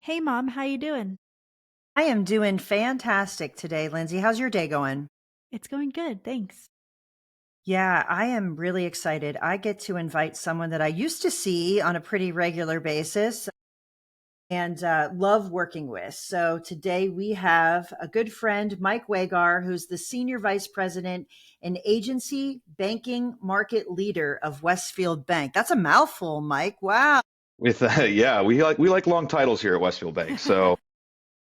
Hey mom, how you doing? I am doing fantastic today, Lindsay. How's your day going? It's going good, thanks. Yeah, I am really excited. I get to invite someone that I used to see on a pretty regular basis and love working with. So today we have a good friend, Mike Wagar, who's the Senior Vice President and Agency Banking Market Leader of Westfield Bank. That's a mouthful, Mike. Wow. With yeah, we like long titles here at Westfield Bank, so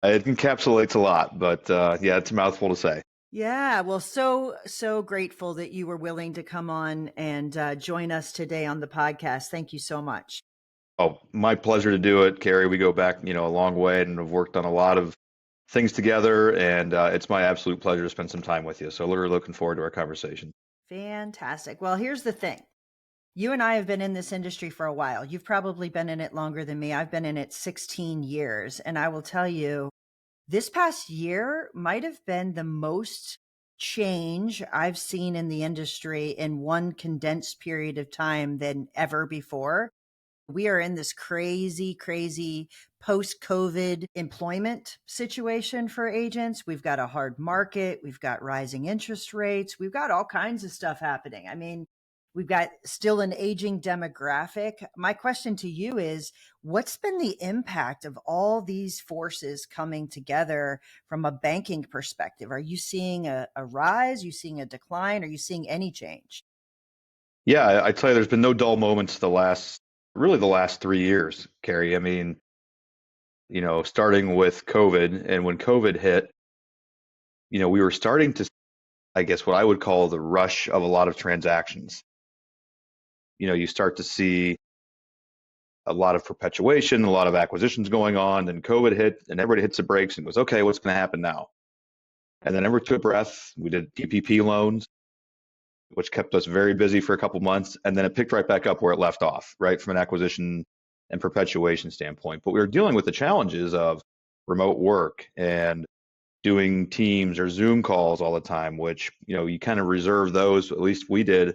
it encapsulates a lot. But yeah, it's a mouthful to say. Yeah, well, so grateful that you were willing to come on and join us today on the podcast. Thank you so much. Oh, my pleasure to do it, Carey. We go back, a long way, and have worked on a lot of things together, and it's my absolute pleasure to spend some time with you. So, we're looking forward to our conversation. Fantastic. Well, here's the thing. You and I have been in this industry for a while. You've probably been in it longer than me. I've been in it 16 years. And I will tell you, this past year might have been the most change I've seen in the industry in one condensed period of time than ever before. We are in this crazy post COVID employment situation for agents. We've got a hard market. We've got rising interest rates. We've got all kinds of stuff happening. I mean, we've got still an aging demographic. My question to you is what's been the impact of all these forces coming together from a banking perspective? Are you seeing a rise? Are you seeing a decline? Are you seeing any change? Yeah, I tell you, there's been no dull moments really the last 3 years, Carey. I mean, starting with COVID, and when COVID hit, we were starting to, I guess, what I would call the rush of a lot of transactions. You start to see a lot of perpetuation, a lot of acquisitions going on. Then COVID hit, and everybody hits the brakes and goes, okay, what's going to happen now? And then everyone took a breath. We did PPP loans, which kept us very busy for a couple months. And then it picked right back up where it left off, right, from an acquisition and perpetuation standpoint. But we were dealing with the challenges of remote work and doing Teams or Zoom calls all the time, which, you kind of reserve those, at least we did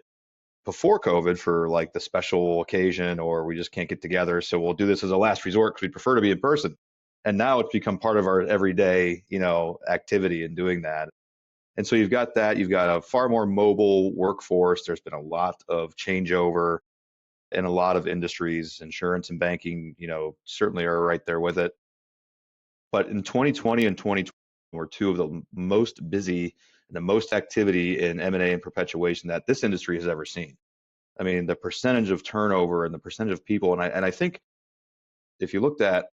before COVID, for like the special occasion, or we just can't get together. So we'll do this as a last resort because we prefer to be in person. And now it's become part of our everyday, activity in doing that. And so you've got that, you've got a far more mobile workforce. There's been a lot of changeover in a lot of industries. Insurance and banking, certainly are right there with it. But in 2020 and 2020 were two of the most busy and the most activity in M&A and perpetuation that this industry has ever seen. I mean, the percentage of turnover and the percentage of people, and I think if you looked at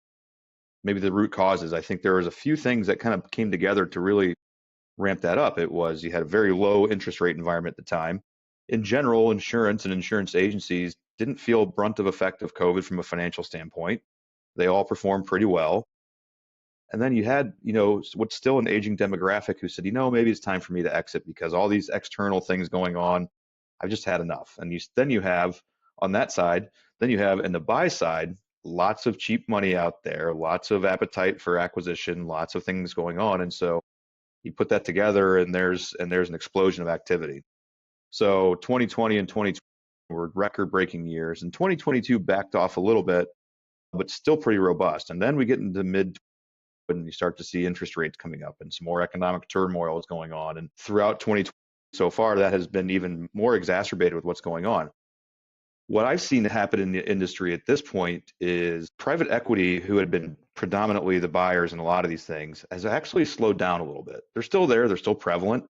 maybe the root causes, I think there was a few things that kind of came together to really ramp that up. It was you had a very low interest rate environment at the time. In general, insurance and insurance agencies didn't feel brunt of effect of COVID from a financial standpoint. They all performed pretty well. And then you had, what's still an aging demographic who said, maybe it's time for me to exit because all these external things going on, I've just had enough. And then you have on that side, then you have in the buy side, lots of cheap money out there, lots of appetite for acquisition, lots of things going on. And so you put that together and there's an explosion of activity. So 2020 and 2020 were record-breaking years, and 2022 backed off a little bit, but still pretty robust. And then we get into mid when you start to see interest rates coming up and some more economic turmoil is going on. And throughout 2020 so far, that has been even more exacerbated with what's going on. What I've seen happen in the industry at this point is private equity, who had been predominantly the buyers in a lot of these things, has actually slowed down a little bit. They're still there, they're still prevalent.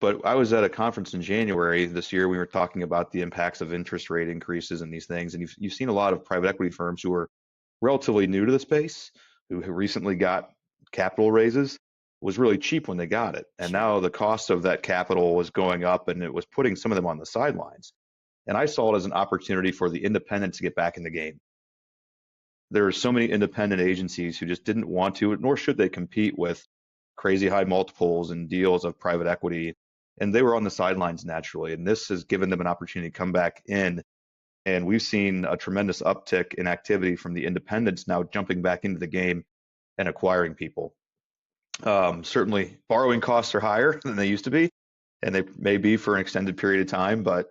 But I was at a conference in January this year. We were talking about the impacts of interest rate increases and these things. And you've seen a lot of private equity firms who are relatively new to the space, who recently got capital raises, was really cheap when they got it. And Sure. now the cost of that capital was going up and it was putting some of them on the sidelines. And I saw it as an opportunity for the independents to get back in the game. There are so many independent agencies who just didn't want to, nor should they compete with crazy high multiples and deals of private equity. And they were on the sidelines naturally. And this has given them an opportunity to come back in. And we've seen a tremendous uptick in activity from the independents now jumping back into the game and acquiring people. Certainly, borrowing costs are higher than they used to be, and they may be for an extended period of time, but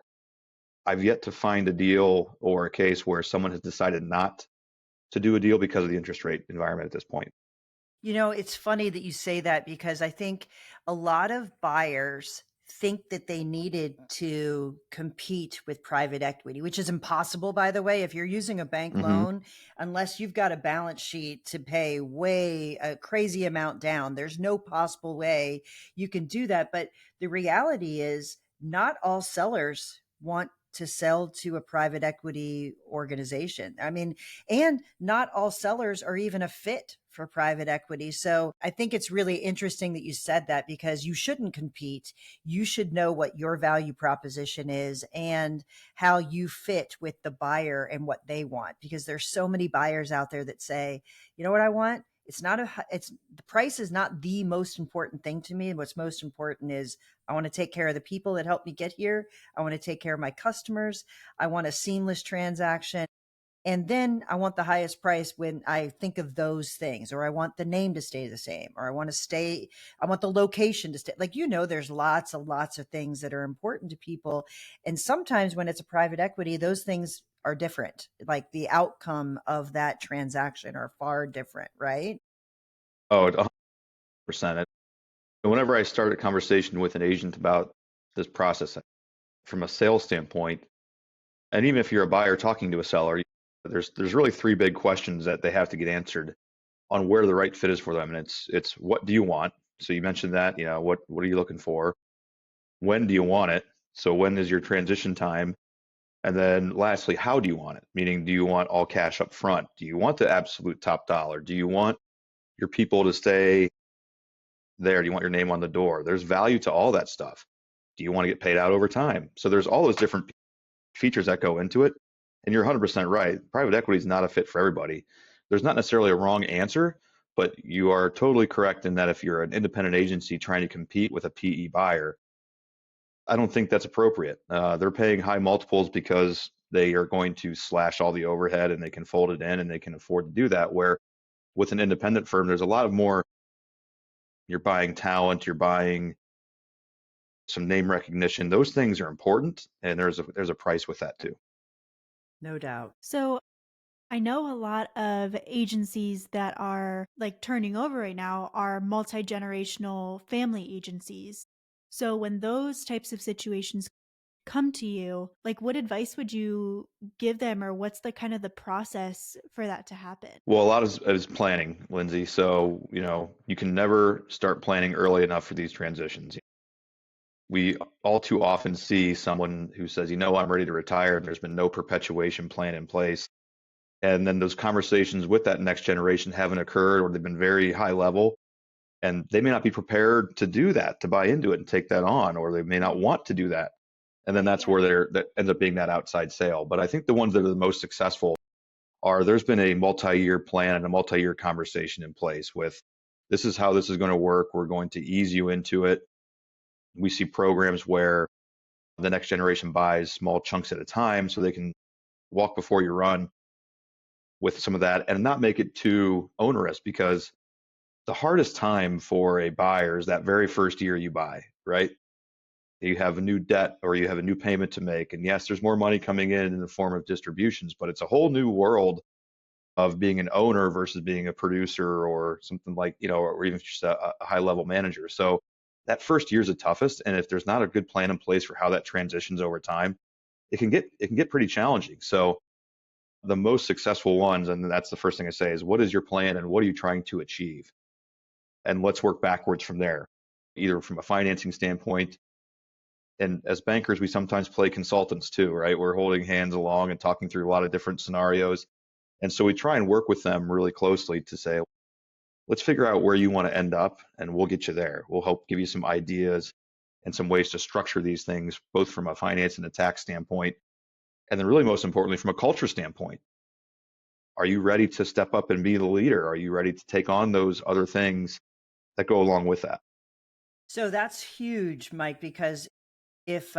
I've yet to find a deal or a case where someone has decided not to do a deal because of the interest rate environment at this point. It's funny that you say that because I think a lot of buyers think that they needed to compete with private equity, which is impossible, by the way. If you're using a bank Hmm. loan, unless you've got a balance sheet to pay way a crazy amount down, there's no possible way you can do that. But the reality is, not all sellers want to sell to a private equity organization. I mean, and not all sellers are even a fit for private equity. So I think it's really interesting that you said that because you shouldn't compete. You should know what your value proposition is and how you fit with the buyer and what they want. Because there's so many buyers out there that say, you know what I want? It's not it's the price is not the most important thing to me. What's most important is I want to take care of the people that helped me get here. I want to take care of my customers. I want a seamless transaction. And then I want the highest price when I think of those things, or I want the name to stay the same, or I want the location to stay. Like, there's lots of things that are important to people. And sometimes when it's a private equity, those things are different. Like the outcome of that transaction are far different, right? Oh, 100%. And whenever I start a conversation with an agent about this process from a sales standpoint, and even if you're a buyer talking to a seller, there's really three big questions that they have to get answered on where the right fit is for them. And it's what do you want? So you mentioned that, what are you looking for? When do you want it? So when is your transition time? And then lastly, how do you want it? Meaning, do you want all cash up front? Do you want the absolute top dollar? Do you want your people to stay there? Do you want your name on the door? There's value to all that stuff. Do you want to get paid out over time? So there's all those different features that go into it. And you're 100% right. Private equity is not a fit for everybody. There's not necessarily a wrong answer, but you are totally correct in that if you're an independent agency trying to compete with a PE buyer, I don't think that's appropriate. They're paying high multiples because they are going to slash all the overhead and they can fold it in and they can afford to do that. Where with an independent firm, there's a lot of more, you're buying talent, you're buying some name recognition. Those things are important, and there's a price with that too. No doubt. So I know a lot of agencies that are like turning over right now are multi generational family agencies. So when those types of situations come to you, like what advice would you give them, or what's the kind of the process for that to happen? Well, a lot is planning, Lindsay. So, you can never start planning early enough for these transitions. We all too often see someone who says, I'm ready to retire, and there's been no perpetuation plan in place. And then those conversations with that next generation haven't occurred, or they've been very high level, and they may not be prepared to do that, to buy into it and take that on, or they may not Right. want to do that. And then Right. that's Yeah. where that ends up being that outside sale. But I think the ones that are the most successful there's been a multi-year plan and a multi-year conversation in place with, this is how this is going to work. We're going to ease you into it. We see programs where the next generation buys small chunks at a time so they can walk before you run with some of that and not make it too onerous, because the hardest time for a buyer is that very first year you buy, right? You have a new debt or you have a new payment to make. And yes, there's more money coming in the form of distributions, but it's a whole new world of being an owner versus being a producer or something like, or even just a high level manager. So that first year is the toughest. And if there's not a good plan in place for how that transitions over time, it can get pretty challenging. So the most successful ones, and that's the first thing I say, is what is your plan and what are you trying to achieve? And let's work backwards from there, either from a financing standpoint. And as bankers, we sometimes play consultants too, right? We're holding hands along and talking through a lot of different scenarios. And so we try and work with them really closely to say, let's figure out where you want to end up and we'll get you there. We'll help give you some ideas and some ways to structure these things, both from a finance and a tax standpoint. And then really most importantly, from a culture standpoint, are you ready to step up and be the leader? Are you ready to take on those other things that go along with that? So that's huge, Mike, because if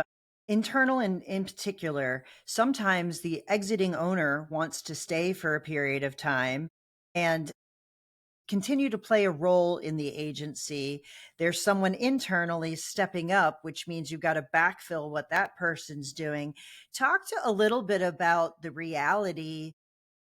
internal and in particular, sometimes the exiting owner wants to stay for a period of time and continue to play a role in the agency. There's someone internally stepping up, which means you've got to backfill what that person's doing. Talk to a little bit about the reality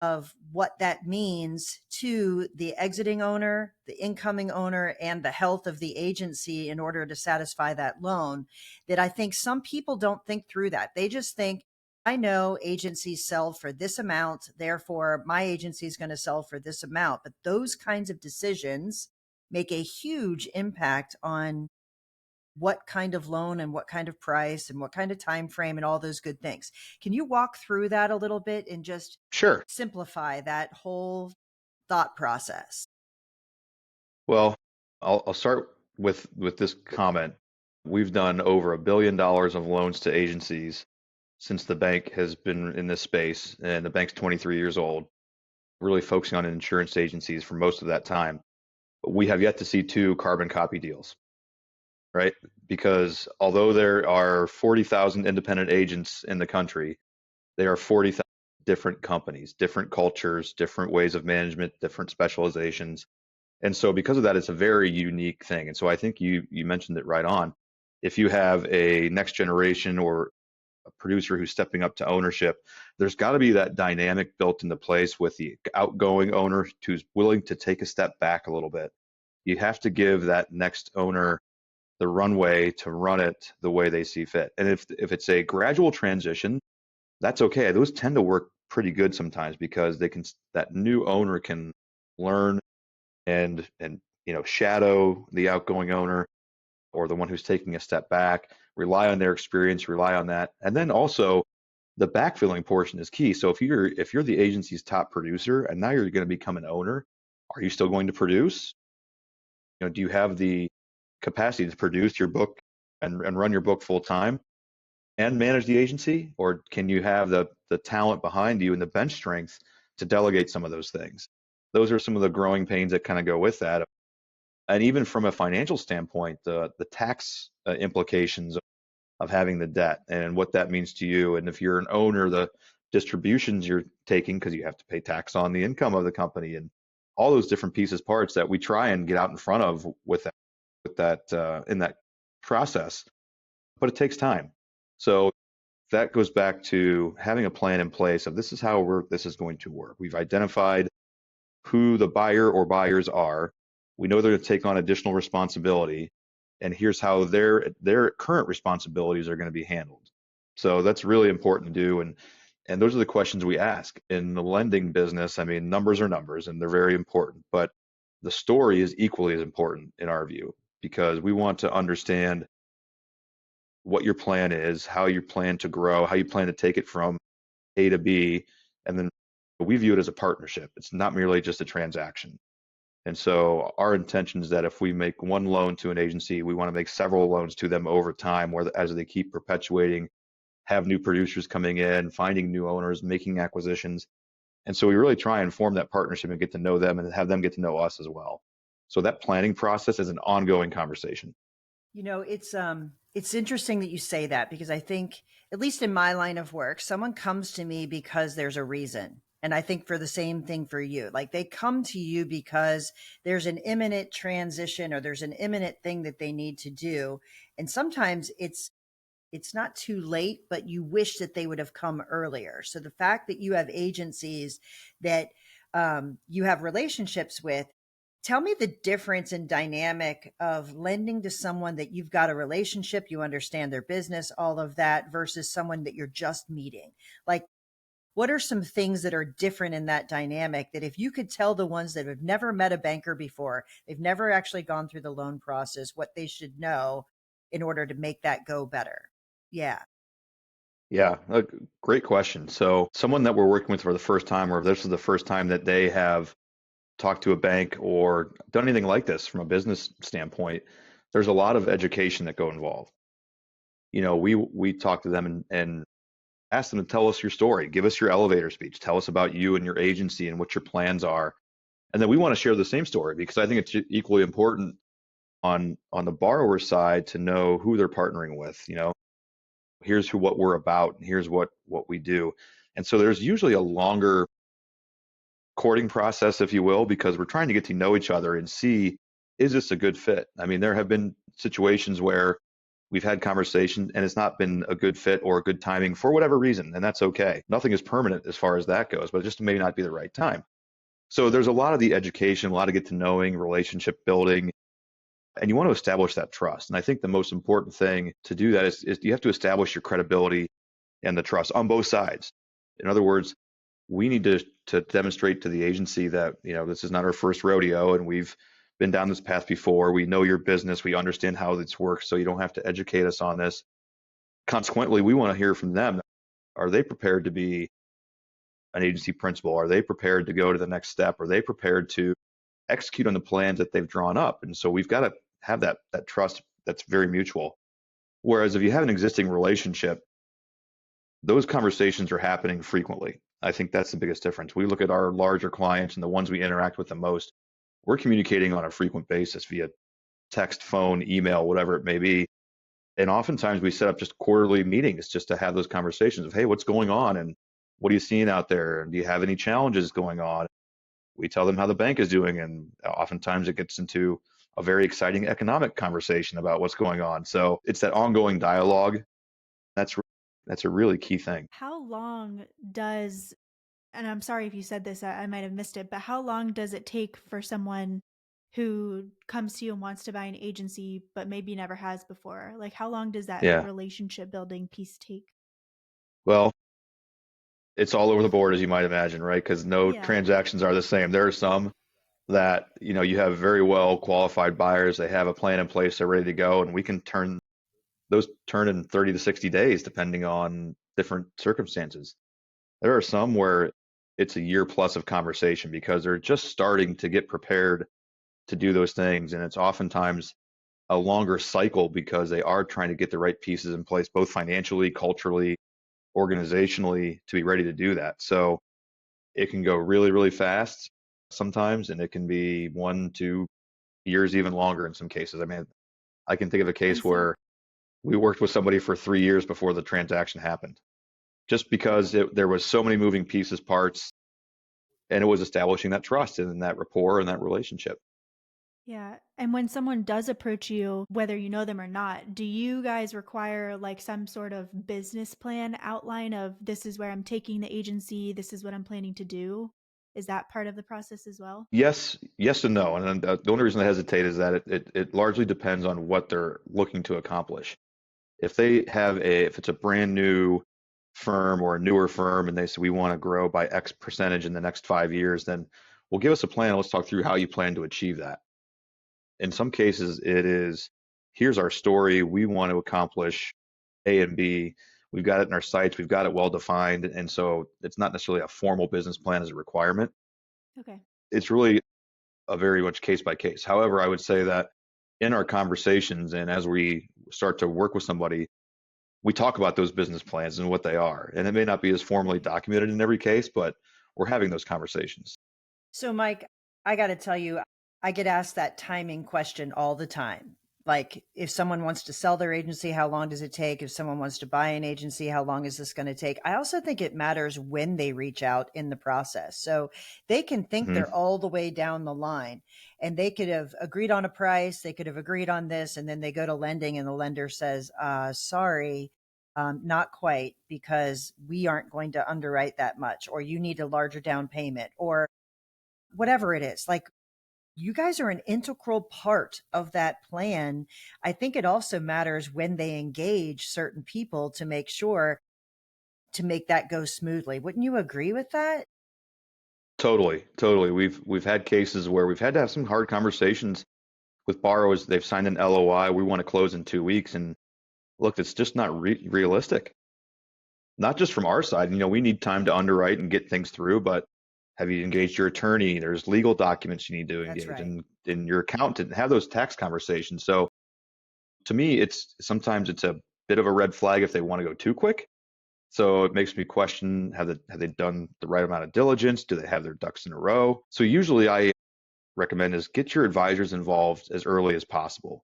of what that means to the exiting owner, the incoming owner, and the health of the agency in order to satisfy that loan, that I think some people don't think through that. They just think, I know agencies sell for this amount, therefore my agency is going to sell for this amount. But those kinds of decisions make a huge impact on what kind of loan and what kind of price and what kind of time frame and all those good things. Can you walk through that a little bit and just Sure. simplify that whole thought process? Well, I'll start with this comment. We've done over $1 billion of loans to agencies since the bank has been in this space, and the bank's 23 years old, really focusing on insurance agencies for most of that time. But we have yet to see two carbon copy deals, right? Because although there are 40,000 independent agents in the country, there are 40,000 different companies, different cultures, different ways of management, different specializations. And so because of that, it's a very unique thing. And so I think you mentioned it right on. If you have a next generation or a producer who's stepping up to ownership, there's got to be that dynamic built into place with the outgoing owner who's willing to take a step back a little bit. You have to give that next owner the runway to run it the way they see fit. And if it's a gradual transition, that's okay. Those tend to work pretty good sometimes because that new owner can learn and shadow the outgoing owner or the one who's taking a step back, rely on their experience, rely on that. And then also the backfilling portion is key. So if you're the agency's top producer and now you're going to become an owner, are you still going to produce? Do you have the capacity to produce your book and run your book full time and manage the agency? Or can you have the talent behind you and the bench strength to delegate some of those things? Those are some of the growing pains that kind of go with that. And even from a financial standpoint, the tax implications of having the debt and what that means to you. And if you're an owner, the distributions you're taking because you have to pay tax on the income of the company and all those different pieces, parts that we try and get out in front of with that in that process. But it takes time. So that goes back to having a plan in place of this is how this is going to work. We've identified who the buyer or buyers are. We know they're going to take on additional responsibility, and here's how their current responsibilities are going to be handled. So that's really important to do, and those are the questions we ask in the lending business. I mean, numbers are numbers, and they're very important, but the story is equally as important in our view because we want to understand what your plan is, how you plan to grow, how you plan to take it from A to B, and then we view it as a partnership. It's not merely just a transaction. And so our intention is that if we make one loan to an agency, we want to make several loans to them over time, where as they keep perpetuating, have new producers coming in, finding new owners, making acquisitions. And so we really try and form that partnership and get to know them and have them get to know us as well. So that planning process is an ongoing conversation. It's interesting that you say that because I think, at least in my line of work, someone comes to me because there's a reason. And I think for the same thing for you, like they come to you because there's an imminent transition or there's an imminent thing that they need to do. And sometimes it's not too late, but you wish that they would have come earlier. So the fact that you have agencies that you have relationships with, tell me the difference in dynamic of lending to someone that you've got a relationship, you understand their business, all of that, versus someone that you're just meeting. Like, what are some things that are different in that dynamic that if you could tell the ones that have never met a banker before, they've never actually gone through the loan process, what they should know in order to make that go better? Yeah. Yeah, a great question. So someone that we're working with for the first time, or if this is the first time that they have talked to a bank or done anything like this from a business standpoint, there's a lot of education that go involved. We talk to them and ask them to tell us your story, give us your elevator speech, tell us about you and your agency and what your plans are. And then we want to share the same story because I think it's equally important on the borrower side to know who they're partnering with. Here's what we're about, and here's what we do. And so there's usually a longer courting process, if you will, because we're trying to get to know each other and see, is this a good fit? I mean, there have been situations where we've had conversation and it's not been a good fit or a good timing for whatever reason, and that's okay. Nothing is permanent as far as that goes, but it just may not be the right time. So there's a lot of the education, a lot of get to knowing, relationship building, and you want to establish that trust. And I think the most important thing to do that is you have to establish your credibility and the trust on both sides. In other words, we need to demonstrate to the agency that, this is not our first rodeo and we've been down this path before. We know your business. We understand how this works. So you don't have to educate us on this. Consequently, we want to hear from them. Are they prepared to be an agency principal? Are they prepared to go to the next step? Are they prepared to execute on the plans that they've drawn up? And so we've got to have that trust that's very mutual. Whereas if you have an existing relationship, those conversations are happening frequently. I think that's the biggest difference. We look at our larger clients and the ones we interact with the most, we're communicating on a frequent basis via text, phone, email, whatever it may be. And oftentimes we set up just quarterly meetings just to have those conversations of, hey, what's going on? And what are you seeing out there? And do you have any challenges going on? We tell them how the bank is doing. And oftentimes it gets into a very exciting economic conversation about what's going on. So it's that ongoing dialogue. That's a really key thing. How long does, and I'm sorry if you said this, I might have missed it, but how long does it take for someone who comes to you and wants to buy an agency, but maybe never has before? Like, how long does that Yeah. relationship building piece take? Well, it's all over the board, as you might imagine, right? Because no Yeah. transactions are the same. There are some that, you have very well qualified buyers. They have a plan in place. They're ready to go. And we can turn in 30 to 60 days, depending on different circumstances. There are some where it's a year plus of conversation because they're just starting to get prepared to do those things. And it's oftentimes a longer cycle because they are trying to get the right pieces in place, both financially, culturally, organizationally, to be ready to do that. So it can go really, really fast sometimes, and it can be 1, 2 years, even longer in some cases. I mean, I can think of a And case so, where we worked with somebody for 3 years before the transaction happened, just because there was so many moving pieces, parts, and it was establishing that trust and that rapport and that relationship. yeah. And when someone does approach you, whether you know them or not, do you guys require like some sort of business plan outline of this is where I'm taking the agency, this is what I'm planning to do? Is that part of the process as well? Yes and no. And then the only reason I hesitate is that it largely depends on what they're looking to accomplish. If it's a brand new firm or a newer firm and they say we want to grow by X percentage in the next 5 years, then well, give us a plan. Let's talk through how you plan to achieve that. In some cases, it is here's our story. We want to accomplish A and B. We've got it in our sites. We've got it well defined. And so it's not necessarily a formal business plan as a requirement. Okay. It's really a very much case by case. However, I would say that in our conversations and as we start to work with somebody, we talk about those business plans and what they are. And it may not be as formally documented in every case, but we're having those conversations. So, Mike, I got to tell you, I get asked that timing question all the time. Like, if someone wants to sell their agency, how long does it take? If someone wants to buy an agency, how long is this going to take? I also think it matters when they reach out in the process. So they can think Hmm. they're all the way down the line and they could have agreed on a price, they could have agreed on this, and then they go to lending and the lender says, sorry, not quite, because we aren't going to underwrite that much, or you need a larger down payment, or whatever it is. Like, you guys are an integral part of that plan. I think it also matters when they engage certain people to make sure to make that go smoothly. Wouldn't you agree with that? Totally, totally. We've had cases where we've had to have some hard conversations with borrowers. They've signed an LOI. We want to close in 2 weeks, and look, it's just not realistic. Not just from our side. We need time to underwrite and get things through, but have you engaged your attorney? There's legal documents you need to That's engage, right. and your accountant. Have those tax conversations. So to me, sometimes it's a bit of a red flag if they want to go too quick. So it makes me question, have they done the right amount of diligence? Do they have their ducks in a row? So usually I recommend is get your advisors involved as early as possible.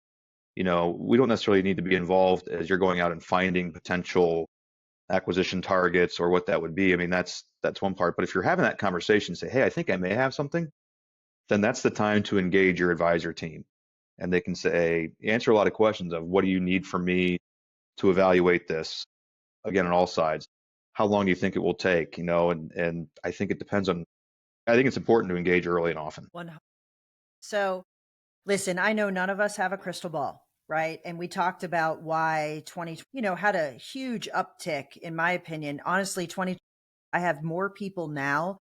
We don't necessarily need to be involved as you're going out and finding potential acquisition targets or what that would be. I mean, that's one part. But if you're having that conversation, say, hey, I think I may have something, then that's the time to engage your advisor team. and they can say, answer a lot of questions of what do you need from me to evaluate this, again, on all sides. How long do you think it will take? And I think it depends on, I think it's important to engage early and often. One. So listen, I know none of us have a crystal ball, right? And we talked about why 20, had a huge uptick, in my opinion. Honestly, 20, I have more people now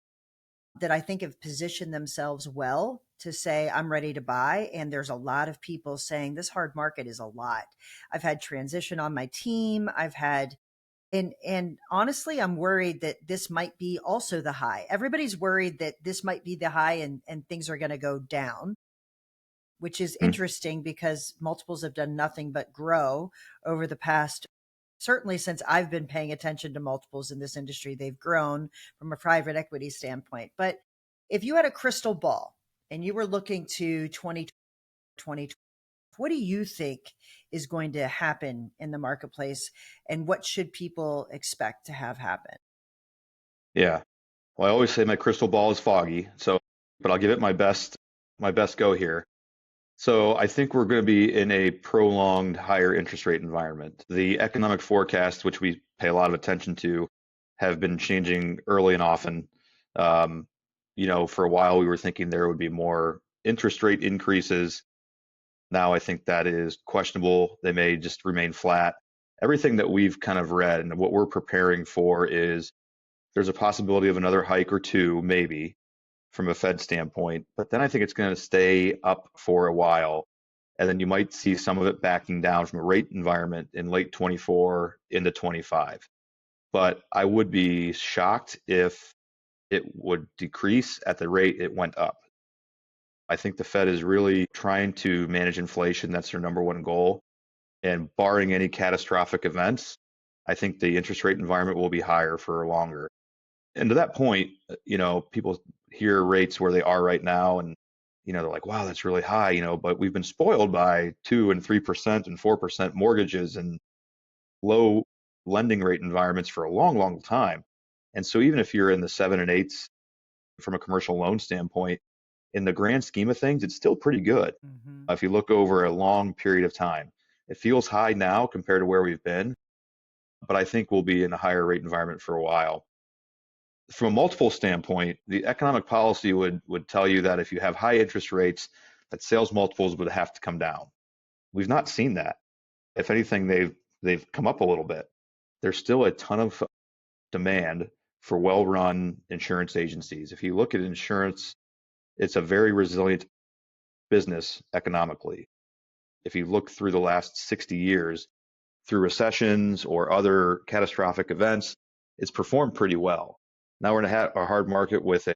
that I think have positioned themselves well to say, I'm ready to buy. And there's a lot of people saying this hard market is a lot. I've had transition on my team. I've had, and honestly, I'm worried that this might be also the high. Everybody's worried that this might be the high and things are going to go down, which is Hmm. interesting because multiples have done nothing but grow over the past, certainly since I've been paying attention to multiples in this industry. They've grown from a private equity standpoint. But if you had a crystal ball and you were looking to 2020, what do you think is going to happen in the marketplace, and what should people expect to have happen? Yeah. Well, I always say my crystal ball is foggy, so, but I'll give it my best go here. So I think we're going to be in a prolonged higher interest rate environment. The economic forecasts, which we pay a lot of attention to, have been changing early and often. Um, for a while we were thinking there would be more interest rate increases. Now I think that is questionable. They may just remain flat. Everything that we've kind of read and what we're preparing for is there's a possibility of another hike or two, maybe from a Fed standpoint, but then I think it's going to stay up for a while. And then you might see some of it backing down from a rate environment in late 24 into 25. But I would be shocked if it would decrease at the rate it went up. I think the Fed is really trying to manage inflation. That's their number one goal. And barring any catastrophic events, I think the interest rate environment will be higher for longer. And to that point, people hear rates where they are right now, and they're like, "Wow, that's really high," but we've been spoiled by 2% and 3% and 4% mortgages and low lending rate environments for a long, long time. And so even if you're in the 7 and 8s from a commercial loan standpoint, in the grand scheme of things, it's still pretty good. Mm-hmm. If you look over a long period of time, it feels high now compared to where we've been, but I think we'll be in a higher rate environment for a while. From a multiple standpoint, the economic policy would tell you that if you have high interest rates, that sales multiples would have to come down. We've not seen that. If anything, they've come up a little bit. There's still a ton of demand for well-run insurance agencies. If you look at insurance, it's a very resilient business economically. If you look through the last 60 years, through recessions or other catastrophic events, it's performed pretty well. Now we're in a hard market with,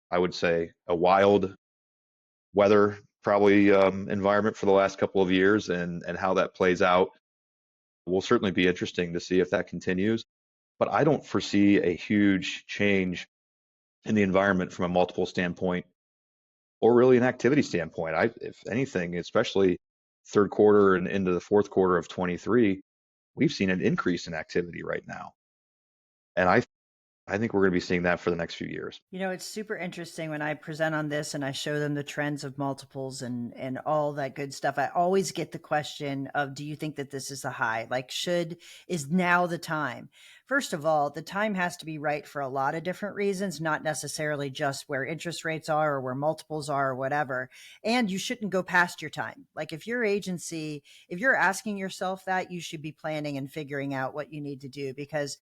I would say, a wild weather probably environment for the last couple of years, and how that plays out will certainly be interesting to see if that continues. But I don't foresee a huge change in the environment from a multiple standpoint or really an activity standpoint. If anything, especially third quarter and into the fourth quarter of 23, we've seen an increase in activity right now. And I think we're going to be seeing that for the next few years. It's super interesting when I present on this and I show them the trends of multiples and all that good stuff. I always get the question of, do you think that this is a high? Like, is now the time? First of all, the time has to be right for a lot of different reasons, not necessarily just where interest rates are or where multiples are or whatever. And you shouldn't go past your time. Like, if your agency, if you're asking yourself that, you should be planning and figuring out what you need to do, because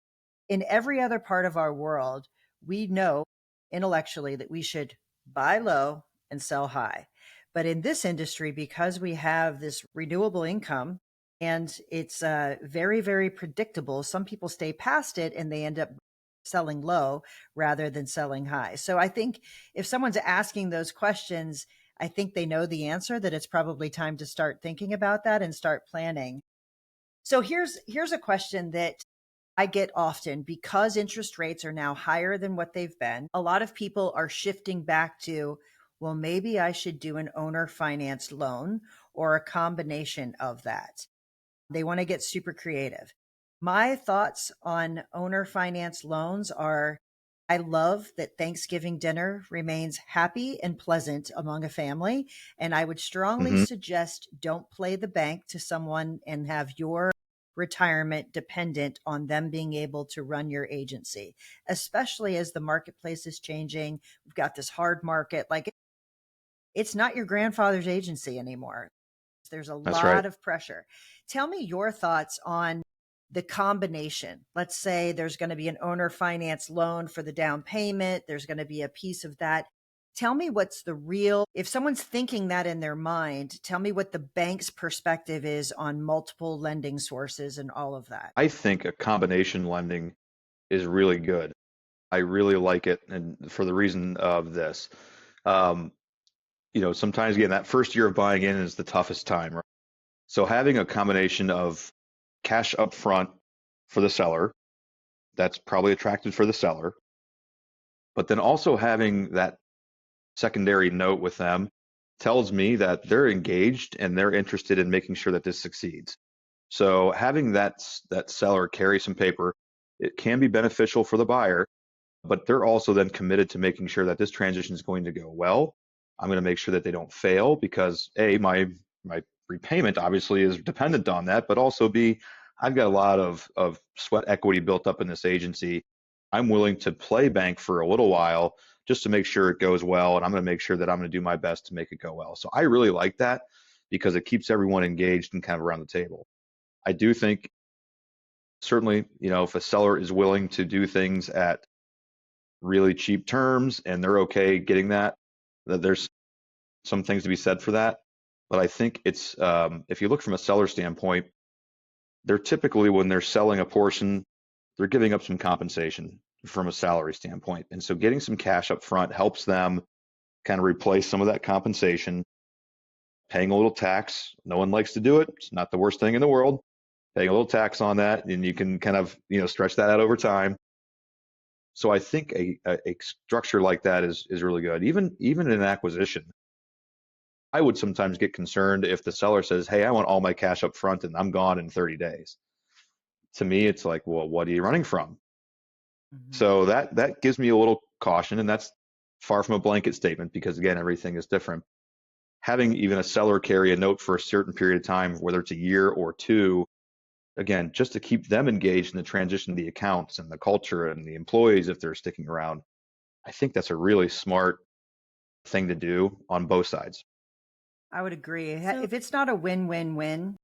in every other part of our world, we know intellectually that we should buy low and sell high. But in this industry, because we have this renewable income and it's very, very predictable, some people stay past it and they end up selling low rather than selling high. So I think if someone's asking those questions, I think they know the answer, that it's probably time to start thinking about that and start planning. So here's a question that I get often, because interest rates are now higher than what they've been. A lot of people are shifting back to, well, maybe I should do an owner finance loan or a combination of that. They want to get super creative. My thoughts on owner finance loans are, I love that Thanksgiving dinner remains happy and pleasant among a family. And I would strongly Hmm. suggest don't play the bank to someone and have your retirement dependent on them being able to run your agency, especially as the marketplace is changing. We've got this hard market. Like, it's not your grandfather's agency anymore. There's a That's right. lot of pressure. Tell me your thoughts on the combination. Let's say there's going to be an owner finance loan for the down payment, there's going to be a piece of that. Tell me what's the real, if someone's thinking that in their mind, tell me what the bank's perspective is on multiple lending sources and all of that. I think a combination lending is really good. I really like it, and for the reason of this. Um, Sometimes again, that first year of buying in is the toughest time, right? So having a combination of cash up front for the seller, that's probably attractive for the seller, but then also having that secondary note with them tells me that they're engaged and they're interested in making sure that this succeeds. So having that seller carry some paper, it can be beneficial for the buyer, but they're also then committed to making sure that this transition is going to go well. I'm going to make sure that they don't fail because A, my repayment obviously is dependent on that, but also B, I've got a lot of sweat equity built up in this agency. I'm willing to play bank for a little while just to make sure it goes well, and I'm going to make sure that I'm going to do my best to make it go well. So I really like that because it keeps everyone engaged and kind of around the table. I do think certainly, if a seller is willing to do things at really cheap terms and they're okay getting that there's some things to be said for that. But I think it's if you look from a seller standpoint, they're typically, when they're selling a portion, they're giving up some compensation from a salary standpoint. And so getting some cash up front helps them kind of replace some of that compensation, paying a little tax. No one likes to do it. It's not the worst thing in the world. Paying a little tax on that, and you can kind of, stretch that out over time. So I think a structure like that is really good. Even in an acquisition, I would sometimes get concerned if the seller says, "Hey, I want all my cash up front and I'm gone in 30 days." To me, it's like, well, what are you running from? Mhm. So that gives me a little caution, and that's far from a blanket statement because again, everything is different. Having even a seller carry a note for a certain period of time, whether it's a year or two, again, just to keep them engaged in the transition of the accounts and the culture and the employees if they're sticking around. I think that's a really smart thing to do on both sides. I would agree. So If it's not a win-win-win,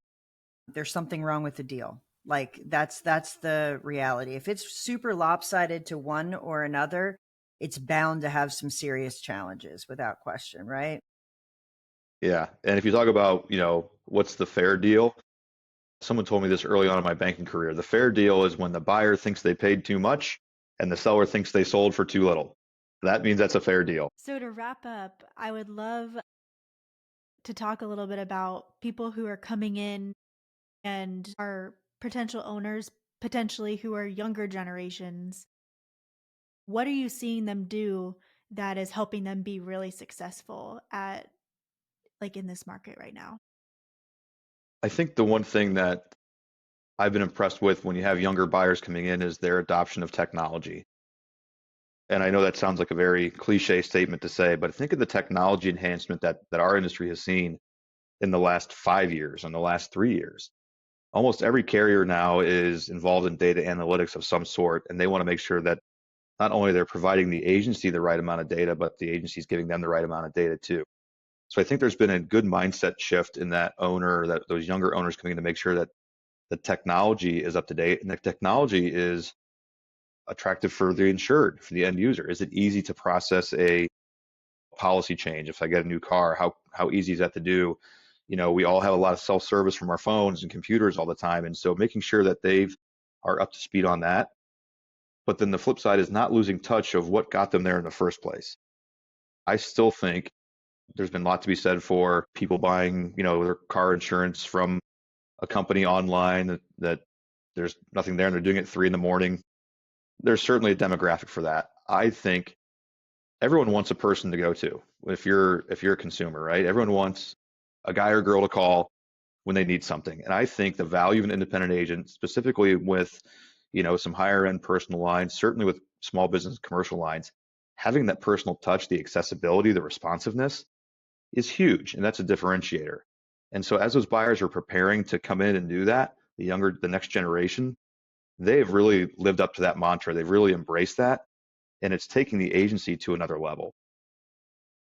there's something wrong with the deal. Like, that's the reality. If it's super lopsided to one or another, it's bound to have some serious challenges without question, right? Yeah. And if you talk about, what's the fair deal? Someone told me this early on in my banking career. The fair deal is when the buyer thinks they paid too much and the seller thinks they sold for too little. That means that's a fair deal. so to wrap up, I would love to talk a little bit about people who are coming in and are potential owners, potentially who are younger generations. What are you seeing them do that is helping them be really successful at like in this market right now? I think the one thing that I've been impressed with when you have younger buyers coming in is their adoption of technology. And I know that sounds like a very cliche statement to say, but think of the technology enhancement that our industry has seen in the last 5 years, in the last 3 years. Almost every carrier now is involved in data analytics of some sort, and they want to make sure that not only they're providing the agency the right amount of data, but the agency is giving them the right amount of data too. So I think there's been a good mindset shift in that owner, that those younger owners coming in to make sure that the technology is up to date and the technology is attractive for the insured, for the end user. Is it easy to process a policy change? If I get a new car, how easy is that to do? We all have a lot of self-service from our phones and computers all the time, and so making sure that they've are up to speed on that. But then the flip side is not losing touch of what got them there in the first place. I still think there's been a lot to be said for people buying, their car insurance from a company online that there's nothing there and they're doing it at 3 in the morning. There's certainly a demographic for that. I think everyone wants a person to go to if you're a consumer, right? Everyone wants a guy or girl to call when they need something. And I think the value of an independent agent, specifically with, some higher end personal lines, certainly with small business, commercial lines, having that personal touch, the accessibility, the responsiveness is huge, and that's a differentiator. And so as those buyers are preparing to come in and do that, the next generation, they have really lived up to that mantra. They've really embraced that, and it's taking the agency to another level.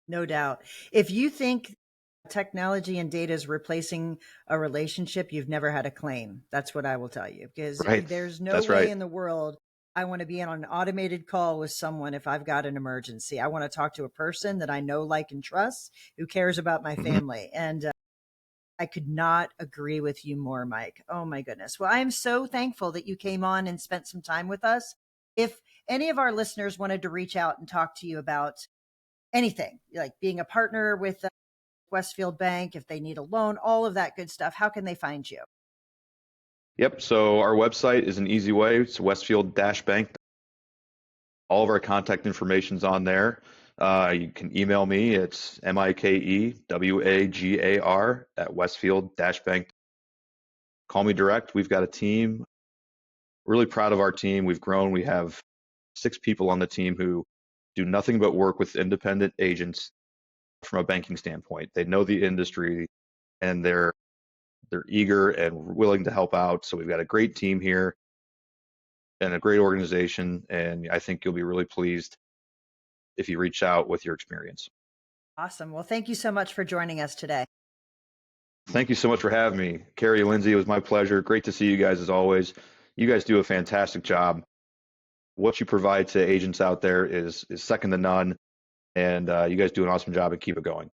No doubt. If you think technology and data is replacing a relationship, you've never had a claim. That's what I will tell you, because Right. there's no That's way right. in the world I want to be on an automated call with someone if I've got an emergency. I want to talk to a person that I know, like, and trust, who cares about my Mhm. family. And I could not agree with you more, Mike. Oh my goodness. Well, I am so thankful that you came on and spent some time with us. If any of our listeners wanted to reach out and talk to you about anything, like being a partner with Westfield Bank, if they need a loan, all of that good stuff, how can they find you? Yep. So our website is an easy way. It's Westfield-Bank. All of our contact information's on there. You can email me. It's MikeWagar at Westfield-Bank. Call me direct. We've got a team. Really proud of our team. We've grown. We have 6 people on the team who do nothing but work with independent agents from a banking standpoint. They know the industry, and they're eager and willing to help out. So we've got a great team here and a great organization, and I think you'll be really pleased if you reach out with your experience. Awesome. Well, thank you so much for joining us today. Thank you so much for having me. Carey and Lindsay, it was my pleasure. Great to see you guys as always. You guys do a fantastic job. What you provide to agents out there is second to none, and you guys do an awesome job, and keep it going.